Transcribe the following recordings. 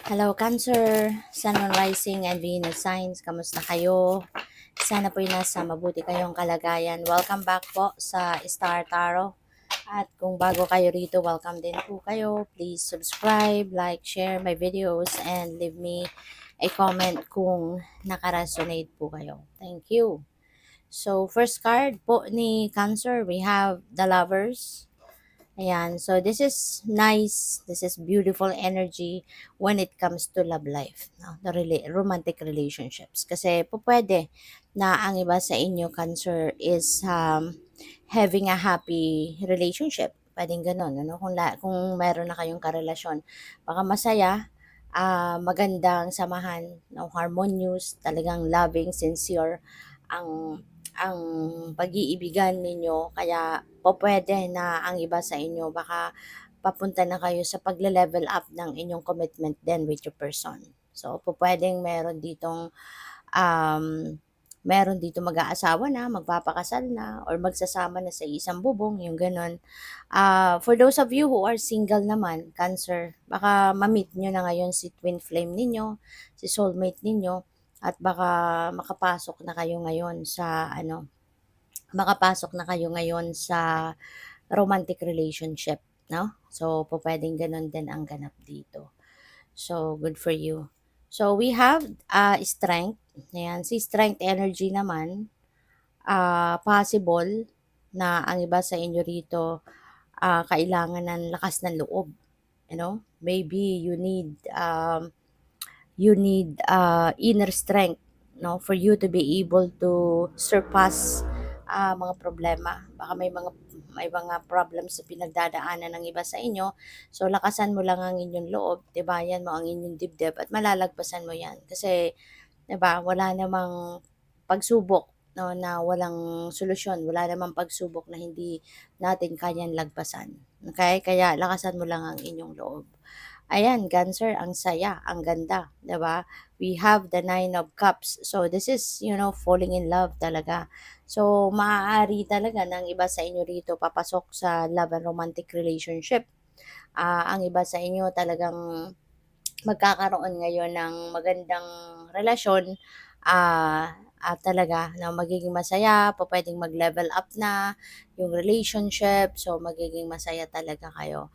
Hello Cancer, Sun, Moon, Rising, and Venus signs. Kamusta kayo? Sana po'y nasa mabuti kayong kalagayan. Welcome back po sa Star Tarot. At kung bago kayo rito, welcome din po kayo. Please subscribe, like, share my videos, and leave me a comment kung nakaresonate po kayo. Thank you. So, first card po ni Cancer, we have the Lovers. Ayan, so this is nice, this is beautiful energy when it comes to love life, no? The romantic relationships. Kasi po pwede na ang iba sa inyo, Cancer, is having a happy relationship. Pwedeng ganun, ano? Kung meron na kayong karelasyon, baka masaya, magandang samahan, no? Harmonious, talagang loving, sincere, ang ang pag-iibigan ninyo, kaya pwede na ang iba sa inyo baka papunta na kayo sa pagle-level up ng inyong commitment din with your person. So pwedeng um, meron dito mag-aasawa na, magpapakasal na, or magsasama na sa isang bubong, yung ganun. For those of you who are single naman, Cancer, baka ma-meet nyo na ngayon si twin flame ninyo, si soulmate ninyo, at baka makapasok na kayo ngayon sa romantic relationship, no? So, pwedeng ganun din ang ganap dito. So, good for you. So, we have strength. Ayan, si strength energy naman, possible na ang iba sa inyo rito kailangan ng lakas ng loob. You know, maybe you need inner strength, no, for you to be able to surpass mga problema. Baka may mga problems sa pinagdadaanan ng iba sa inyo. So lakasan mo lang ang inyong loob, tibayan mo ang inyong dibdib at malalagpasan mo 'yan. Kasi 'di ba, wala namang pagsubok, no, na walang solusyon. Wala namang pagsubok na hindi natin kayang lagpasan. Okay? Kaya lakasan mo lang ang inyong loob. Ayan, Cancer, ang saya, ang ganda, 'di ba? We have the Nine of Cups. So this is, falling in love talaga. So maaari talaga ng iba sa inyo rito papasok sa love and romantic relationship. Ang iba sa inyo talagang magkakaroon ngayon ng magandang relasyon, talaga na magiging masaya, pupuwedeng mag-level up na yung relationship, so magiging masaya talaga kayo.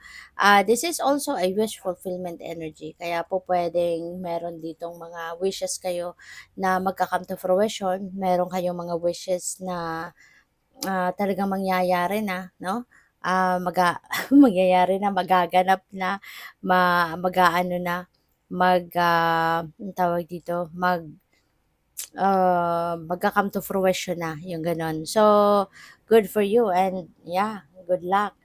This is also a wish fulfillment energy, kaya pupuwedeng meron ditong mga wishes kayo na magka-come to fruition, meron kayong mga wishes na talagang mangyayari na, 'no? Mangyayari na, magaganap na, mag-aano na, anong tawag dito, magka-come to fruition na, yung gano'n. So, good for you and yeah, good luck.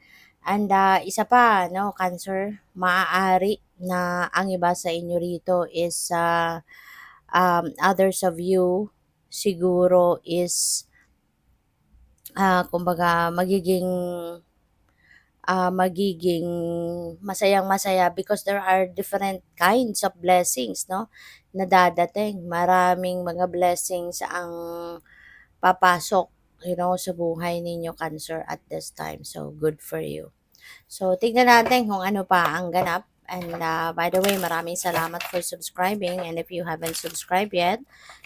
And isa pa, 'no, Cancer, maaari na ang iba sa inyo rito is, others of you siguro is, kumbaga magiging masayang-masaya because there are different kinds of blessings, no, na dadating. Maraming mga blessings ang papasok, sa buhay ninyo, Cancer, at this time. So, good for you. So, tignan natin kung ano pa ang ganap. And by the way, maraming salamat for subscribing. And if you haven't subscribed yet,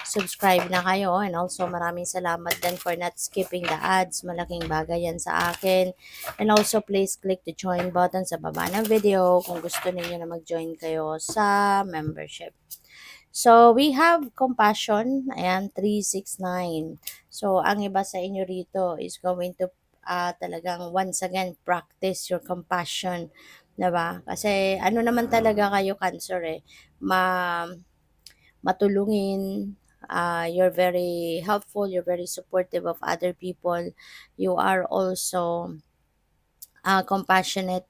subscribe na kayo. And also, maraming salamat din for not skipping the ads. Malaking bagay yan sa akin. And also, please click the join button sa baba ng video kung gusto niyo na mag-join kayo sa membership. So, we have compassion. Ayan, 369. So, ang iba sa inyo rito is going to talagang once again practice your compassion, 'di ba? Kasi ano naman talaga kayo, Cancer, matulungin, you're very helpful, you're very supportive of other people. You are also compassionate,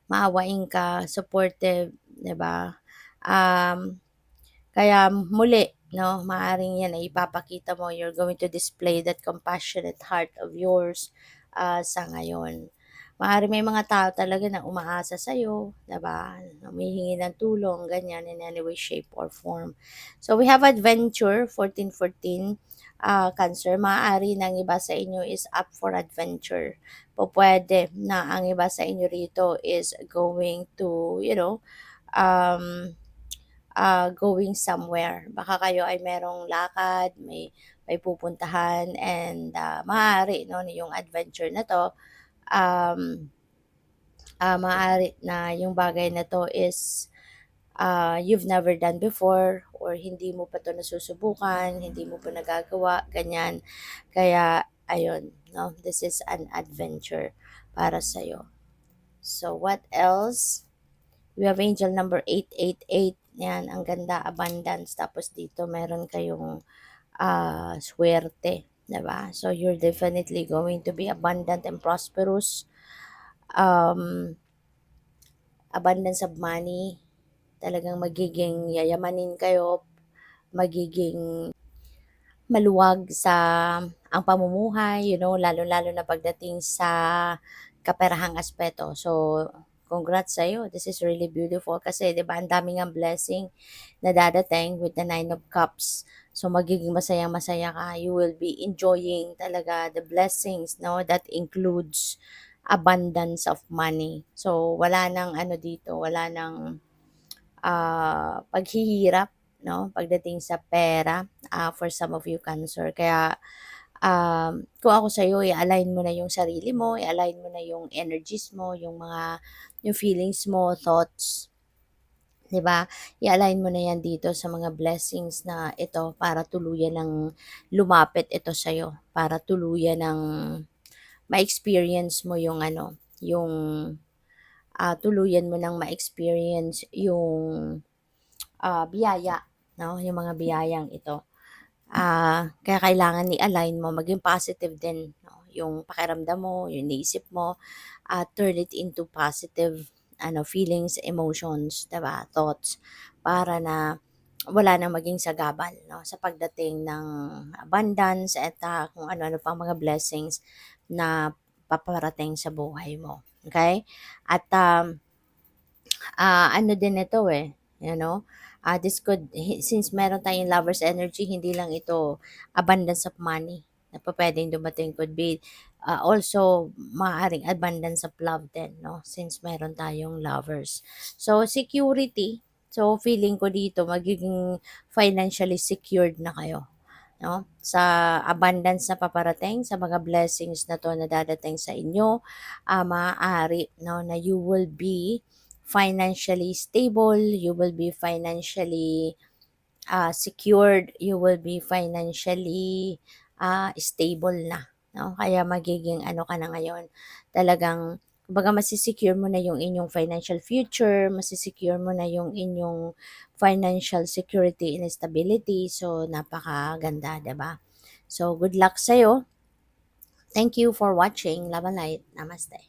maawain ka, supportive, 'di ba? Um, Kaya muli, 'no, maaaring 'yan ay ipapakita mo, you're going to display that compassionate heart of yours, sa ngayon. Maaaring may mga tao talaga na umaasa sa'yo, 'di ba, humihingi ng tulong, ganyan, in any way, shape, or form. So, we have adventure, 1414, Cancer. Maaari ng iba sa inyo is up for adventure. Pupuwede na ang iba sa inyo rito is going to, um going somewhere. Baka kayo ay merong lakad, may pupuntahan, and maaari no yung adventure na 'to, um, maaari na yung bagay na 'to is you've never done before, or hindi mo pa 'to nasusubukan, hindi mo pa nagagawa, ganyan. Kaya ayun 'no, this is an adventure para sa'yo. So what else? We have angel number 888. Yan, ang ganda, abundance. Tapos dito meron kayong swerte, 'di ba? So you're definitely going to be abundant and prosperous. Um, abundance of money, talagang magiging yayamanin kayo, magiging maluwag sa ang pamumuhay, lalo-lalo na pagdating sa kaperahang aspeto. So, congrats sa'yo. This is really beautiful kasi 'di ba ang daming ang blessing na dadating with the Nine of Cups. So, magiging masayang-masaya ka. You will be enjoying talaga the blessings, no? That includes abundance of money. So, wala nang ano dito, wala nang paghihirap, no? Pagdating sa pera, for some of you Cancer. Kaya kung ako sa'yo, i-align mo na yung sarili mo, i-align mo na yung energies mo, yung feelings mo, thoughts, 'di ba? I-align mo na 'yan dito sa mga blessings na ito para tuluyan ng lumapit ito sa'yo, para tuluyan ng ma-experience mo yung ano, yung tuluyan mo ng ma-experience yung biyaya, no? Yung mga biyayang ito. Kaya kailangan i-align mo, maging positive din, no? Yung pakiramdam mo, yung naisip mo, turn it into positive feelings, emotions, 'di ba? Thoughts para na wala nang maging sagabal, no? Sa pagdating ng abundance at kung ano-ano pang mga blessings na paparating sa buhay mo. Okay? At ano din ito eh, this could, since meron tayong lover's energy, hindi lang ito abundance of money na pa pwedeng dumating, could be also maaaring abundance of love din, no? Since meron tayong lovers. So, security. So, feeling ko dito, magiging financially secured na kayo, no? Sa abundance na paparating, sa mga blessings na to na dadating sa inyo, maaari, no, na you will be financially stable, you will be financially secured, you will be financially stable na. No? Kaya magiging ano ka na ngayon, talagang kumbaga masisecure mo na yung inyong financial future, masisecure mo na yung inyong financial security and stability. So, napakaganda, 'di ba? So, good luck sa'yo. Thank you for watching. Love and light. Namaste.